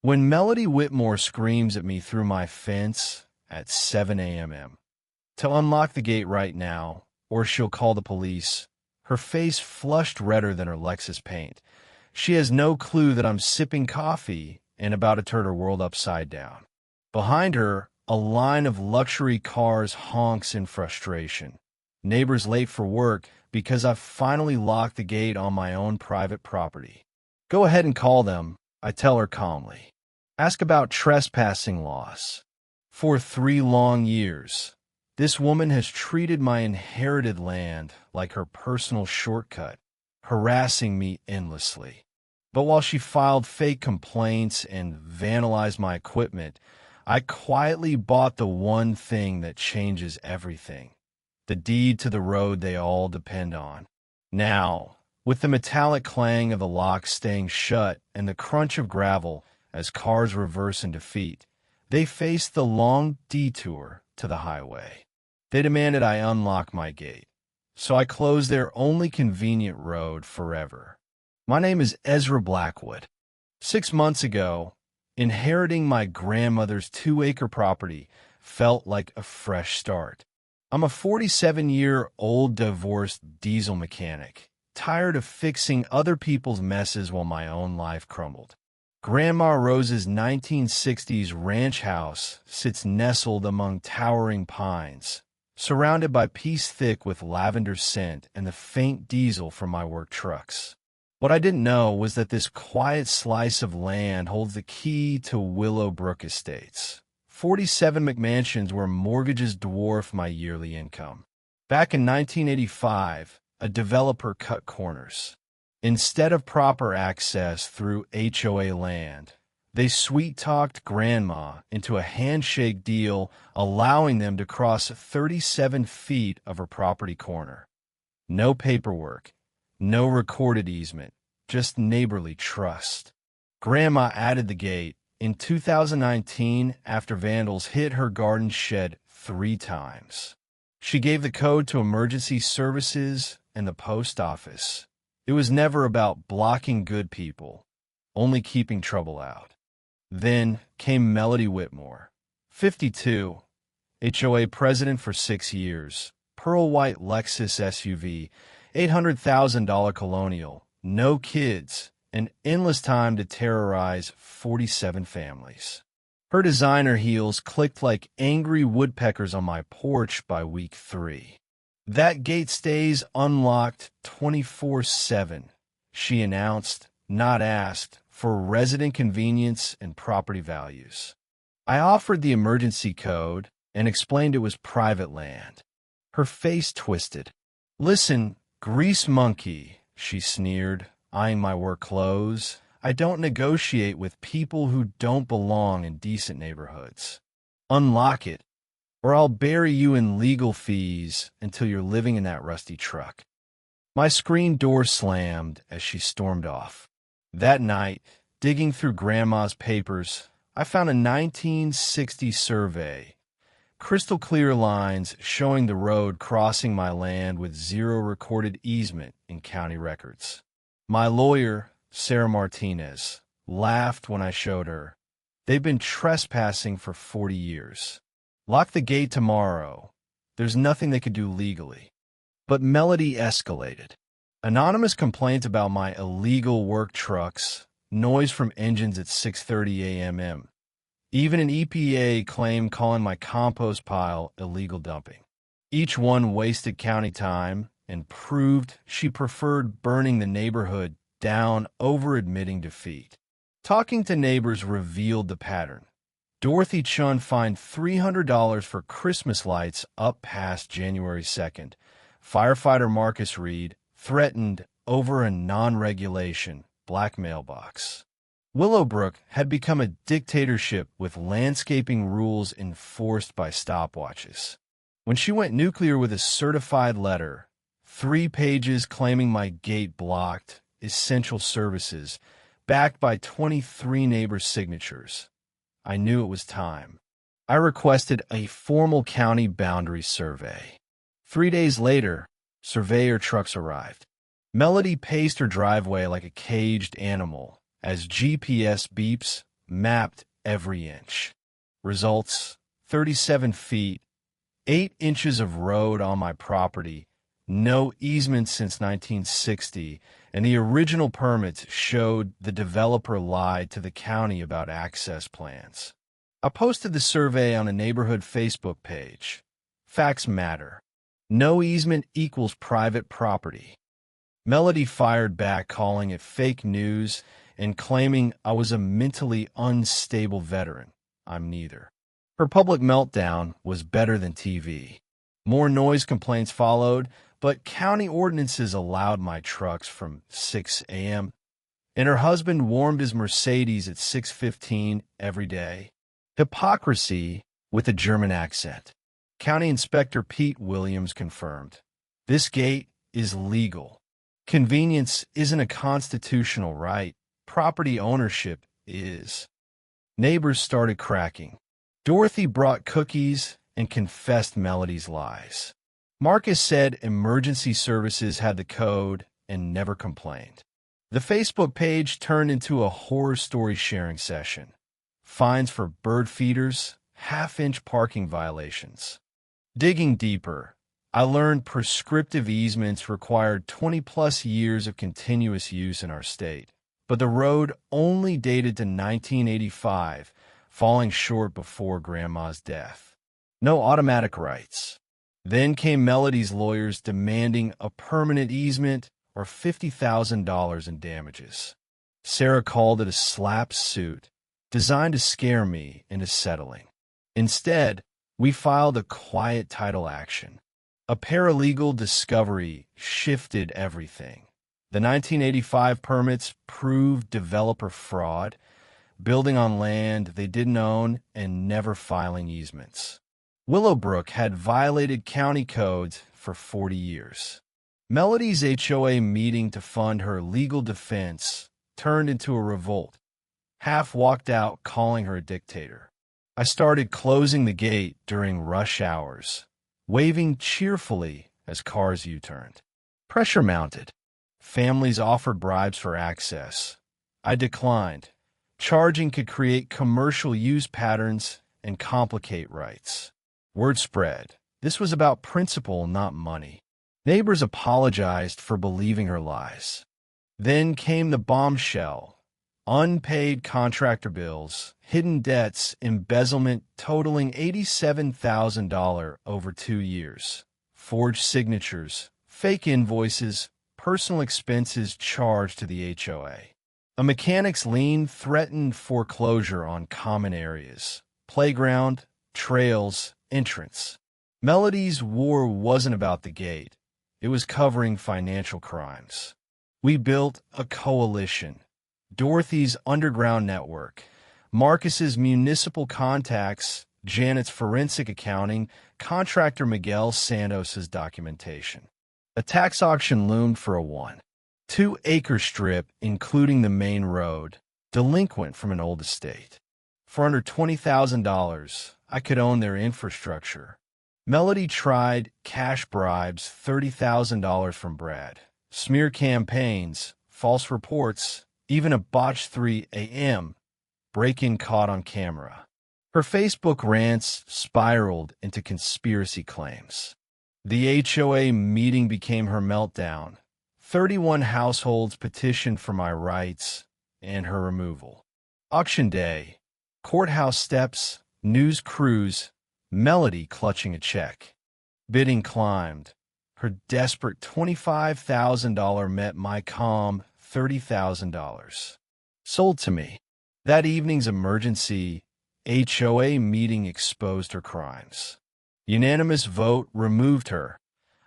When Melody Whitmore screams at me through my fence at 7 a.m. to unlock the gate right now, or she'll call the police, her face flushed redder than her Lexus paint. She has no clue that I'm sipping coffee and about to turn her world upside down. Behind her, a line of luxury cars honks in frustration. Neighbors late for work because I've finally locked the gate on my own private property. Go ahead and call them, I tell her calmly. Ask about trespassing laws. For 3 long years, this woman has treated my inherited land like her personal shortcut, harassing me endlessly. But while she filed fake complaints and vandalized my equipment, I quietly bought the one thing that changes everything: the deed to the road they all depend on. Now, with the metallic clang of the lock staying shut and the crunch of gravel as cars reverse in defeat, they face the long detour to the highway. They demanded I unlock my gate, so I closed their only convenient road forever. My name is Ezra Blackwood. 6 months ago, inheriting my grandmother's 2-acre property felt like a fresh start. I'm a 47-year-old divorced diesel mechanic, tired of fixing other people's messes while my own life crumbled. Grandma Rose's 1960s ranch house sits nestled among towering pines, surrounded by peace thick with lavender scent and the faint diesel from my work trucks. What I didn't know was that this quiet slice of land holds the key to Willowbrook Estates, 47 McMansions where mortgages dwarf my yearly income. Back in 1985, a developer cut corners. Instead of proper access through HOA land, they sweet-talked Grandma into a handshake deal allowing them to cross 37 feet of her property corner. No paperwork, no recorded easement, just neighborly trust. Grandma added the gate in 2019 after vandals hit her garden shed 3 times. She gave the code to emergency services and the post office. It was never about blocking good people, only keeping trouble out. Then came Melody Whitmore, 52, HOA president for 6 years, pearl white Lexus SUV, $800,000 colonial, no kids, and endless time to terrorize 47 families. Her designer heels clicked like angry woodpeckers on my porch by week 3. That gate stays unlocked 24/7, she announced, not asked, for resident convenience and property values. I offered the emergency code and explained it was private land. Her face twisted. Listen, grease monkey, she sneered, eyeing my work clothes. I don't negotiate with people who don't belong in decent neighborhoods. Unlock it, or I'll bury you in legal fees until you're living in that rusty truck. My screen door slammed as she stormed off. That night, digging through Grandma's papers, I found a 1960 survey. Crystal clear lines showing the road crossing my land with 0 recorded easement in county records. My lawyer, Sarah Martinez, laughed when I showed her. They've been trespassing for 40 years. Lock the gate tomorrow. There's nothing they could do legally. But Melody escalated. Anonymous complaints about my illegal work trucks, noise from engines at 6:30 a.m. Even an EPA claim calling my compost pile illegal dumping. Each one wasted county time and proved she preferred burning the neighborhood down over admitting defeat. Talking to neighbors revealed the pattern. Dorothy Chun fined $300 for Christmas lights up past January 2nd. Firefighter Marcus Reed threatened over a non-regulation black mailbox. Willowbrook had become a dictatorship with landscaping rules enforced by stopwatches. When she went nuclear with a certified letter, 3 pages claiming my gate blocked essential services, backed by 23 neighbors' signatures, I knew it was time. I requested a formal county boundary survey. 3 days later, surveyor trucks arrived. Melody paced her driveway like a caged animal as GPS beeps mapped every inch. Results: 37 feet, 8 inches of road on my property, no easement since 1960, and the original permits showed the developer lied to the county about access plans. I posted the survey on a neighborhood Facebook page. Facts matter. No easement equals private property. Melody fired back, calling it fake news and claiming I was a mentally unstable veteran. I'm neither. Her public meltdown was better than TV. More noise complaints followed, but county ordinances allowed my trucks from 6 a.m., and her husband warmed his Mercedes at 6:15 every day. Hypocrisy with a German accent. County Inspector Pete Williams confirmed, "This gate is legal. Convenience isn't a constitutional right. Property ownership is." Neighbors started cracking. Dorothy brought cookies and confessed Melody's lies. Marcus said emergency services had the code and never complained. The Facebook page turned into a horror story sharing session. Fines for bird feeders, half-inch parking violations. Digging deeper, I learned prescriptive easements required 20-plus years of continuous use in our state, but the road only dated to 1985, falling short before Grandma's death. No automatic rights. Then came Melody's lawyers demanding a permanent easement or $50,000 in damages. Sarah called it a slap suit, designed to scare me into settling. Instead, we filed a quiet title action. A paralegal discovery shifted everything. The 1985 permits proved developer fraud, building on land they didn't own and never filing easements. Willowbrook had violated county codes for 40 years. Melody's HOA meeting to fund her legal defense turned into a revolt. Half walked out calling her a dictator. I started closing the gate during rush hours, waving cheerfully as cars U-turned. Pressure mounted. Families offered bribes for access. I declined. Charging could create commercial use patterns and complicate rights. Word spread. This was about principle, not money. Neighbors apologized for believing her lies. Then came the bombshell. Unpaid contractor bills, hidden debts, embezzlement totaling $87,000 over 2 years. Forged signatures, fake invoices, personal expenses charged to the HOA. A mechanic's lien threatened foreclosure on common areas, playground, trails, entrance. Melody's war wasn't about the gate. It was covering financial crimes. We built a coalition. Dorothy's underground network, Marcus's municipal contacts, Janet's forensic accounting, contractor Miguel Santos's documentation. A tax auction loomed for a 1.2-acre strip, including the main road, delinquent from an old estate. For under $20,000, I could own their infrastructure. Melody tried cash bribes, $30,000 from Brad, smear campaigns, false reports, even a botched 3 a.m. break-in caught on camera. Her Facebook rants spiraled into conspiracy claims. The HOA meeting became her meltdown. 31 households petitioned for my rights and her removal. Auction day, courthouse steps, news crews, Melody clutching a check. Bidding climbed. Her desperate $25,000 met my calm $30,000. Sold to me. That evening's emergency HOA meeting exposed her crimes. Unanimous vote removed her.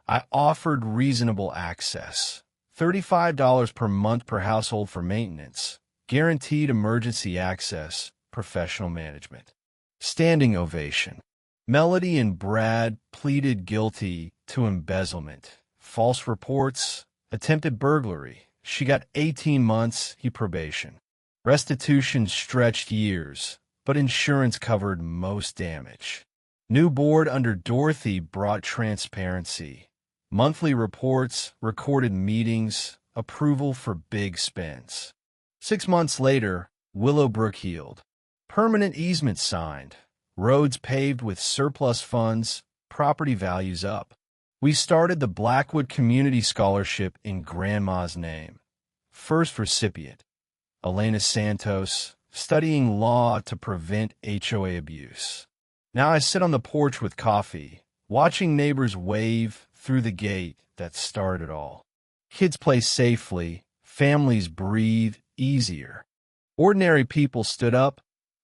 I offered reasonable access. $35 per month per household for maintenance. Guaranteed emergency access. Professional management. Standing ovation. Melody and Brad pleaded guilty to embezzlement, false reports, attempted burglary. She got 18 months, he probation. Restitution stretched years, but insurance covered most damage. New board under Dorothy brought transparency. Monthly reports, recorded meetings, approval for big spends. 6 months later, Willowbrook healed. Permanent easements signed, roads paved with surplus funds, property values up. We started the Blackwood Community Scholarship in Grandma's name. First recipient, Elena Santos, studying law to prevent HOA abuse. Now I sit on the porch with coffee, watching neighbors wave through the gate that started it all. Kids play safely, families breathe easier. Ordinary people stood up,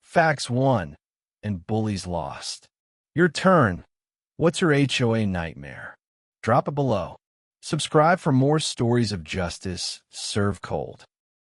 facts won, and bullies lost. Your turn. What's your HOA nightmare? Drop it below. Subscribe for more stories of justice served cold.